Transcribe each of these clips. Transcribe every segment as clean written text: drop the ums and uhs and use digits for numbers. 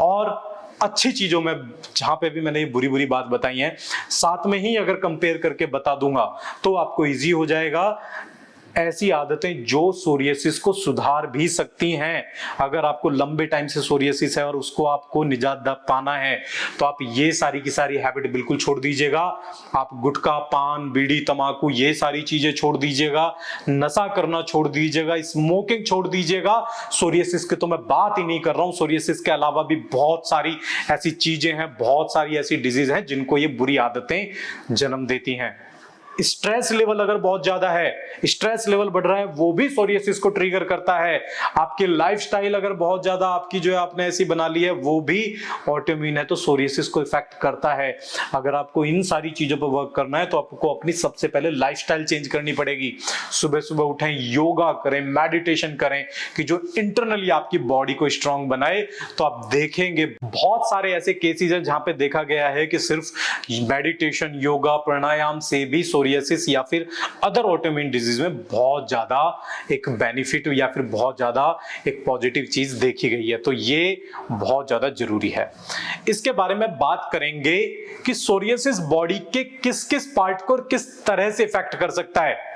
और अच्छी चीजों में जहां पे भी मैंने ये बुरी बुरी बात बताई है, साथ में ही अगर कंपेयर करके बता दूंगा तो आपको इजी हो जाएगा। ऐसी आदतें जो सोरियासिस को सुधार भी सकती हैं। अगर आपको लंबे टाइम से सोरियासिस है और उसको आपको निजात पाना है तो आप ये सारी की सारी हैबिट बिल्कुल छोड़ दीजिएगा। आप गुटखा, पान, बीड़ी, तंबाकू ये सारी चीजें छोड़ दीजिएगा, नशा करना छोड़ दीजिएगा, स्मोकिंग छोड़ दीजिएगा। सोरियासिस की तो मैं बात ही नहीं कर रहा हूं, सोरियासिस के अलावा भी बहुत सारी ऐसी चीजें हैं, बहुत सारी ऐसी डिजीज हैं जिनको ये बुरी आदतें जन्म देती हैं। स्ट्रेस लेवल अगर बहुत ज्यादा है, स्ट्रेस लेवल बढ़ रहा है, वो भी सोरियासिस को ट्रिगर करता है। आपकी लाइफस्टाइल अगर बहुत ज्यादा आपकी जो है आपने ऐसी बना ली है, वो भी ऑटोइम्यून है तो सोरियासिस को इफेक्ट करता है। अगर आपको इन सारी चीजों पर वर्क करना है तो आपको अपनी सबसे पहले लाइफस्टाइल चेंज करनी पड़ेगी। सुबह सुबह उठें, योगा करें, मेडिटेशन करें कि जो इंटरनली आपकी बॉडी को स्ट्रांग बनाए। तो आप देखेंगे बहुत सारे ऐसे केसेस हैं जहां पे देखा गया है कि सिर्फ मेडिटेशन, योगा, प्राणायाम से भी सोरियासिस या फिर अदर ऑटोइम्यून डिजीज में बहुत ज्यादा एक बेनिफिट या फिर बहुत ज्यादा एक पॉजिटिव चीज देखी गई है। तो ये बहुत ज्यादा जरूरी है। इसके बारे में बात करेंगे कि सोरियासिस बॉडी के किस किस पार्ट को किस तरह से इफेक्ट कर सकता है।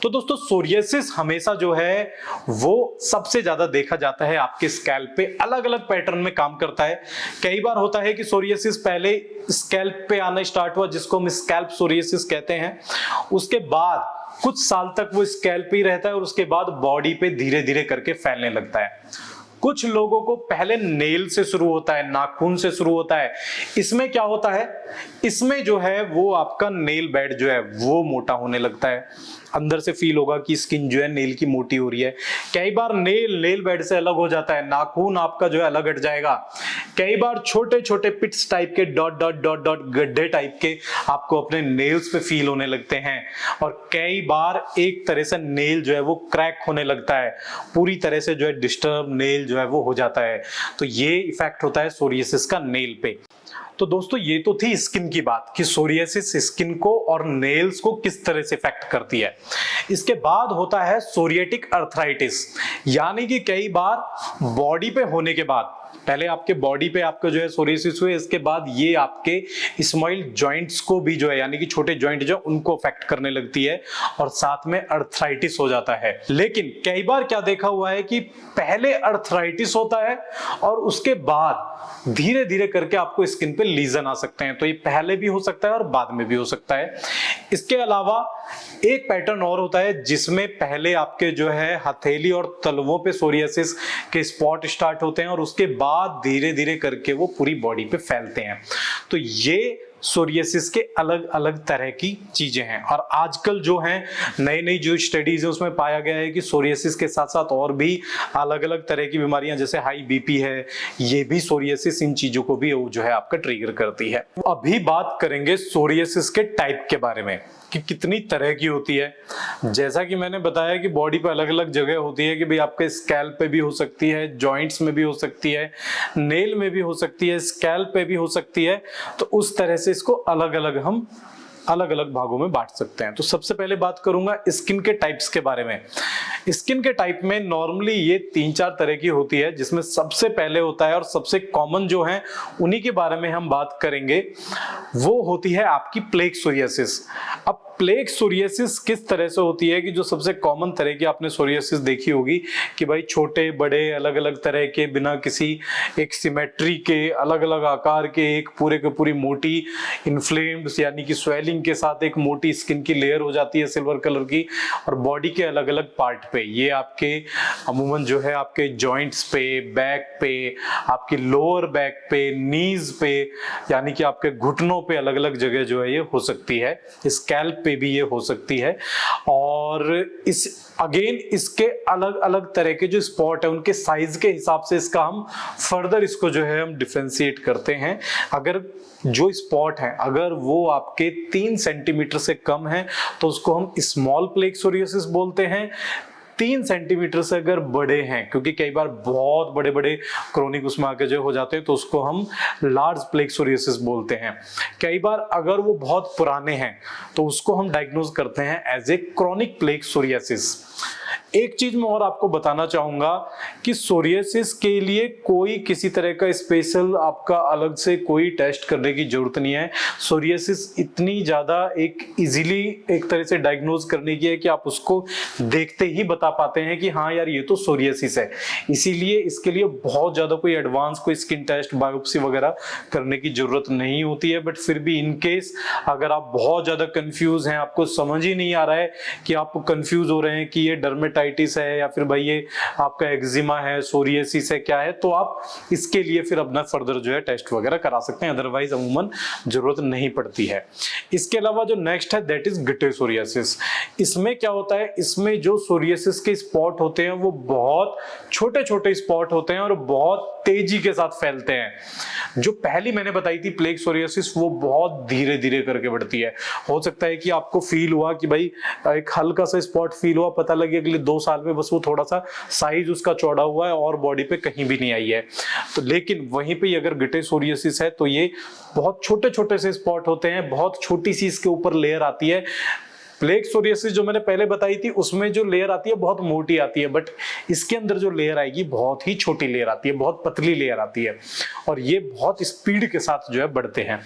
तो दोस्तों, सोरियासिस हमेशा जो है वो सबसे ज्यादा देखा जाता है आपके स्कैल्प पे, अलग अलग पैटर्न में काम करता है। कई बार होता है कि सोरियासिस पहले स्कैल्प पे आना स्टार्ट हुआ, जिसको हम स्कैल्प सोरियासिस कहते हैं। उसके बाद कुछ साल तक वो स्कैल्प ही रहता है और उसके बाद बॉडी पे धीरे धीरे करके फैलने लगता है। कुछ लोगों को पहले नेल से शुरू होता है, नाखून से शुरू होता है। इसमें क्या होता है, इसमें जो है वो आपका नेल बेड जो है वो मोटा होने लगता है। अंदर से फील होगा कि स्किन जो है नेल की मोटी हो रही है। कई बार नेल बेड से अलग हो जाता है, नाखून आपका जो है अलग हट जाएगा। कई बार छोटे छोटे पिट्स टाइप के डॉट डॉट डॉट डॉट गड्ढे टाइप के आपको अपने नेल्स पे फील होने लगते हैं। और कई बार एक तरह से नेल जो है वो क्रैक होने लगता है, पूरी तरह से जो है डिस्टर्ब नेल जो है वो हो जाता है। तो ये इफेक्ट होता है सोरियासिस का नेल पे। तो दोस्तों, ये तो थी स्किन की बात कि सोरियासिस स्किन को और नेल्स को किस तरह से इफेक्ट करती है। इसके बाद होता है सोरियाटिक अर्थराइटिस, यानी कि कई बार बॉडी पे होने के बाद, पहले आपके बॉडी पे आपका जो है सोरियासिस हुए, इसके बाद ये आपके स्मॉल जॉइंट्स को भी जो है, यानी कि छोटे जॉइंट जो उनको अफेक्ट करने लगती है और साथ में अर्थराइटिस हो जाता है। लेकिन कई बार क्या देखा हुआ है कि पहले अर्थराइटिस होता है और उसके बाद धीरे धीरे करके आपको स्किन पे लीजन आ सकते हैं। तो ये पहले भी हो सकता है और बाद में भी हो सकता है। इसके अलावा एक पैटर्न और होता है जिसमें पहले आपके जो है हथेली और तलवों पे सोरियासिस के स्पॉट स्टार्ट होते हैं और उसके बाद धीरे धीरे करके वो पूरी बॉडी पे फैलते हैं। तो ये सोरियासिस के अलग अलग तरह की चीजें हैं। और आजकल जो है नई नई जो स्टडीज है उसमें पाया गया है कि सोरियासिस के साथ साथ और भी अलग अलग तरह की बीमारियां जैसे हाई बीपी है, ये भी सोरियासिस इन चीजों को भी जो है आपका ट्रिगर करती है। अभी बात करेंगे सोरियासिस के टाइप के बारे में कि कितनी तरह की होती है। जैसा कि मैंने बताया कि बॉडी पे अलग अलग जगह होती है कि भाई आपके स्कैल्प पे भी हो सकती है, जॉइंट्स में भी हो सकती है, नेल में भी हो सकती है, स्कैल्प पे भी हो सकती है। तो उस तरह से इसको अलग अलग हम अलग अलग भागों में बांट सकते हैं। तो सबसे पहले बात करूंगा स्किन के टाइप्स के बारे में। स्किन के टाइप में नॉर्मली ये 3-4 तरह की होती है, जिसमें सबसे पहले होता है और सबसे कॉमन जो है उन्हीं के बारे में हम बात करेंगे, वो होती है आपकी प्लेक सोरियासिस। अब प्लेक सोरियासिस किस तरह से होती है कि जो सबसे कॉमन तरह की आपने सोरियासिस देखी होगी कि भाई छोटे बड़े अलग अलग तरह के, बिना किसी एक सिमेट्री के, अलग अलग आकार के, एक पूरे के पूरी मोटी इन्फ्लेम्ड यानी कि स्वेलिंग के साथ एक मोटी स्किन की लेयर हो जाती है सिल्वर कलर की, और बॉडी के अलग अलग पार्ट पे ये आपके अमूमन जो है आपके जॉइंट्स पे, बैक पे, आपकी लोअर बैक पे, नीज पे, यानी कि आपके घुटनों पे अलग अलग जगह जो है ये हो सकती है। स्कैल्प पे भी ये हो सकती है। और इस अगेन इसके अलग अलग तरह के जो स्पॉट है उनके साइज के हिसाब से इसका हम फर्दर इसको जो है हम डिफरेंशिएट करते हैं। अगर जो स्पॉट है अगर वो आपके 3 सेंटीमीटर से कम है तो उसको हम स्मॉल प्लेक सोरियासिस बोलते हैं। 3 सेंटीमीटर से अगर बड़े हैं, क्योंकि कई बार बहुत बड़े बड़े क्रोनिक उसमें आके जो हो जाते हैं तो उसको हम लार्ज प्लेक सोरियासिस बोलते हैं। कई बार अगर वो बहुत पुराने हैं तो उसको हम डायग्नोज करते हैं as a chronic plaque psoriasis. एक चीज मैं और आपको बताना चाहूंगा कि सोरियासिस के लिए कोई किसी तरह का स्पेशल आपका अलग से कोई टेस्ट करने की जरूरत नहीं है। सोरियासिस इतनी ज्यादा एक इजीली एक तरह से डायग्नोज करने की है कि आप उसको देखते ही बता पाते हैं कि हाँ यार ये तो सोरियासिस है। इसीलिए इसके लिए बहुत ज्यादा कोई एडवांस कोई स्किन टेस्ट बायोप्सी वगैरह करने की जरूरत नहीं होती है। बट फिर भी इन केस अगर आप बहुत ज्यादा कंफ्यूज हैं, आपको समझ ही नहीं आ रहा है कि आप कंफ्यूज हो रहे हैं कि ये डर्मेटाइटिस है या फिर भाई ये आपका एक्जिमा है, सोरियासिस है, क्या है, तो आप इसके लिए फिर अपना फर्दर जो है टेस्ट वगैरह करा सकते हैं। अदरवाइज अमूमन जरूरत नहीं पड़ती है। इसके अलावा जो नेक्स्ट है दैट इज गिटे सोरियासिस। इसमें क्या होता है, इसमें जो सोरियासिस के स्पॉट होते हैं वो बहुत छोटे छोटे स्पॉट होते हैं और बहुत तेजी के साथ फैलते हैं। जो पहली मैंने बताई थी प्लेग सोरियासिस वो बहुत धीरे धीरे करके बढ़ती है। हो सकता है कि आपको फील हुआ कि भाई एक हल्का सा स्पॉट फील हुआ, पता लगे अगले 2 साल में बस वो थोड़ा सा साइज उसका चौड़ा हुआ है और बॉडी पे कहीं भी नहीं आई है। तो लेकिन वहीं पे अगर गिटे सोरियासिस है तो ये बहुत छोटे छोटे से स्पॉट होते हैं, बहुत छोटी सी इसके ऊपर लेयर आती है। प्लेग सोरियासिस जो मैंने पहले बताई थी उसमें जो लेयर आती है बहुत मोटी आती है, बट इसके अंदर जो लेयर आएगी बहुत ही छोटी लेयर आती है, बहुत पतली लेयर आती है और ये बहुत स्पीड के साथ जो है बढ़ते हैं।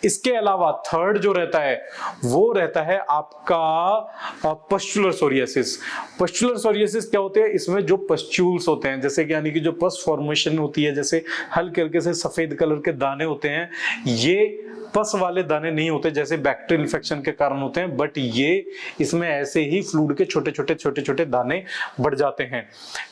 इसके अलावा थर्ड जो रहता है वो रहता है आपका पस्चुलर सोरियासिस। पस्चुलर सोरियासिस क्या होते हैं, इसमें जो पस्चूल्स होते हैं जैसे कि यानी कि जो पस फॉर्मेशन होती है, जैसे हल्के हल्के से सफेद कलर के दाने होते हैं, ये पस वाले दाने नहीं होते जैसे बैक्टीरियल इन्फेक्शन के कारण होते हैं, बट ये इसमें ऐसे ही फ्लूइड के छोटे छोटे दाने बढ़ जाते हैं।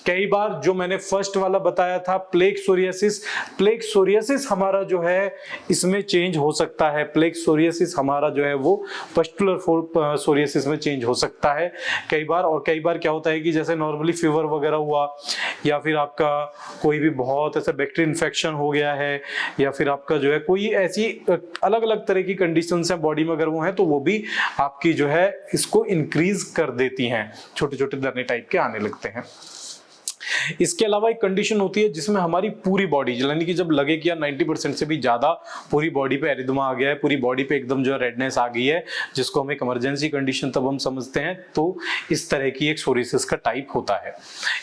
कई बार जो मैंने फर्स्ट वाला बताया था प्लेग सोरियासिस हमारा जो है इसमें चेंज हो सकता है। प्लेग सोरियासिस हमारा जो है वो पस्चुलर सोरियासिस में चेंज हो सकता है कई बार। और कई बार क्या होता है कि जैसे नॉर्मली फीवर वगैरह हुआ या फिर आपका कोई भी बहुत ऐसा बैक्टीरियल इन्फेक्शन हो गया है या फिर आपका जो है कोई ऐसी अलग अलग तरह की कंडीशंस हैं बॉडी में, अगर वो हैं तो वो भी आपकी जो है इसको इंक्रीज कर देती हैं, छोटे छोटे दाने टाइप के आने लगते हैं। इसके अलावा एक कंडीशन होती है जिसमें हमारी पूरी बॉडी यानी कि जब लगे कि यार 90% से भी ज्यादा पूरी बॉडी पे एरिथमा आ गया है, पूरी बॉडी पे एकदम जो है रेडनेस आ गई है, जिसको हम एक इमरजेंसी कंडीशन तब हम समझते हैं, तो इस तरह की एक सोरियासिस का टाइप होता है।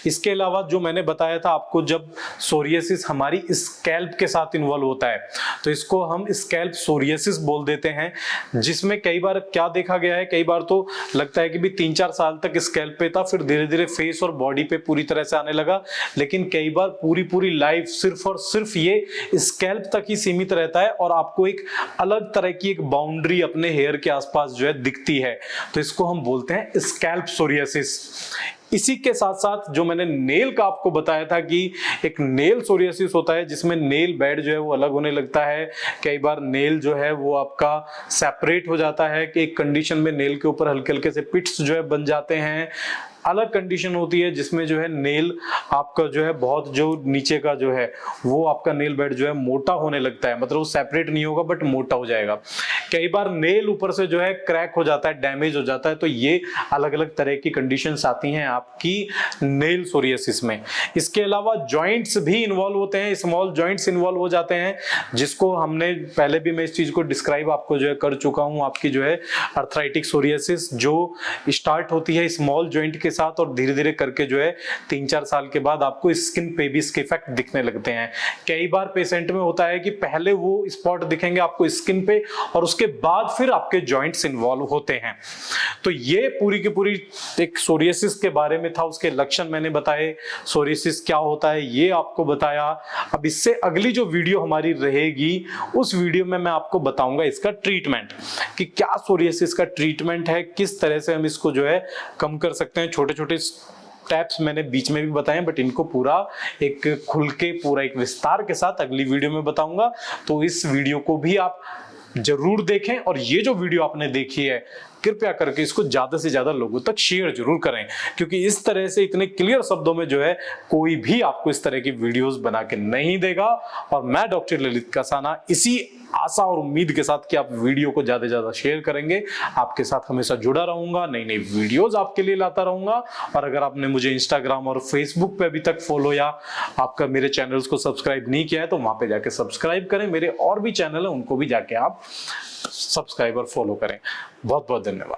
इसके अलावा जो मैंने बताया था आपको, जब सोरियासिस हमारी स्कैल्प के साथ इन्वॉल्व होता है तो इसको हम स्कैल्प सोरियासिस बोल देते हैं, जिसमें कई बार क्या देखा गया है, कई बार तो लगता है कि भी 3-4 साल तक स्कैल्प पे था, फिर धीरे धीरे फेस और बॉडी पे पूरी तरह से आने लगा, लेकिन कई बार पूरी लाइफ सिर्फ और सिर्फ ये स्कैल्प तक ही सीमित रहता है और आपको एक अलग तरह की एक बाउंड्री अपने हेयर के आसपास जो है दिखती है, तो इसको हम बोलते हैं स्कैल्प सोरियासिस। इसी के साथ साथ जो मैंने नेल का आपको बताया था कि एक नेल सोरियासिस होता है जिसमें नेल बेड जो है वो अलग होने लगता है, कई बार नेल जो है वो आपका सेपरेट हो जाता है कि एक कंडीशन में नेल के ऊपर हल्के हल्के से पिट्स जो है बन जाते हैं। अलग कंडीशन होती है जिसमें जो है नेल आपका जो है बहुत जो नीचे का जो है वो आपका नेल बेड जो है मोटा होने लगता है, मतलब वो सेपरेट नहीं होगा बट मोटा हो जाएगा। कई बार नेल ऊपर से जो है क्रैक हो जाता है, डैमेज हो जाता है, तो ये अलग अलग तरह की कंडीशंस आती हैं आपकी नेल सोरियासिस में। इसके अलावा जॉइंट्स भी इन्वॉल्व होते हैं, स्मॉल जॉइंट्स इन्वॉल्व हो जाते हैं, जिसको हमने पहले भी मैं इस चीज को डिस्क्राइब आपको जो है कर चुका हूं। आपकी जो है अर्थराइटिक सोरियासिस जो स्टार्ट होती है स्मॉल जॉइंट के साथ और धीरे धीरे करके जो है 3-4 साल के बाद आपको स्किन पे भी इसके इफेक्ट दिखने लगते हैं। कई बार पेशेंट में होता है कि पहले वो स्पॉट दिखेंगे आपको स्किन पे और उसके बाद फिर आपके जॉइंट्स इन्वॉल्व होते हैं। तो ये पूरी की पूरी एक सोरियासिस के बारे में था, उसके लक्षण मैंने बताए, सोरियासिस क्या होता है ये आपको बताया। अब इससे अगली जो वीडियो हमारी रहेगी उस वीडियो में मैं आपको बताऊंगा इसका ट्रीटमेंट, कि क्या सोरियासिस का ट्रीटमेंट है, किस तरह से हम इसको जो है कम कर सकते हैं। छोटे छोटे स्टेप्स मैंने बीच में भी बताए, बट इनको पूरा एक खुल के पूरा एक विस्तार के साथ अगली वीडियो में बताऊंगा। तो इस वीडियो को भी आप जरूर देखें और ये जो वीडियो आपने देखी है कृपया करके इसको ज्यादा से ज्यादा लोगों तक शेयर जरूर करें, क्योंकि इस तरह से इतने क्लियर शब्दों में जो है कोई भी आपको इस तरह की वीडियोस बना के नहीं देगा। और मैं डॉक्टर ललित कसाना इसी आशा और उम्मीद के साथ कि आप वीडियो को ज्यादा से ज्यादा शेयर करेंगे, आपके साथ हमेशा जुड़ा रहूंगा, नई नई वीडियोस आपके लिए लाता रहूंगा। और अगर आपने मुझे इंस्टाग्राम और फेसबुक पे अभी तक फॉलो या आपका मेरे चैनल्स को सब्सक्राइब नहीं किया है तो वहां पे जाके सब्सक्राइब करें। मेरे और भी चैनल है उनको भी जाके आप सब्सक्राइब और फॉलो करें। बहुत बहुत धन्यवाद।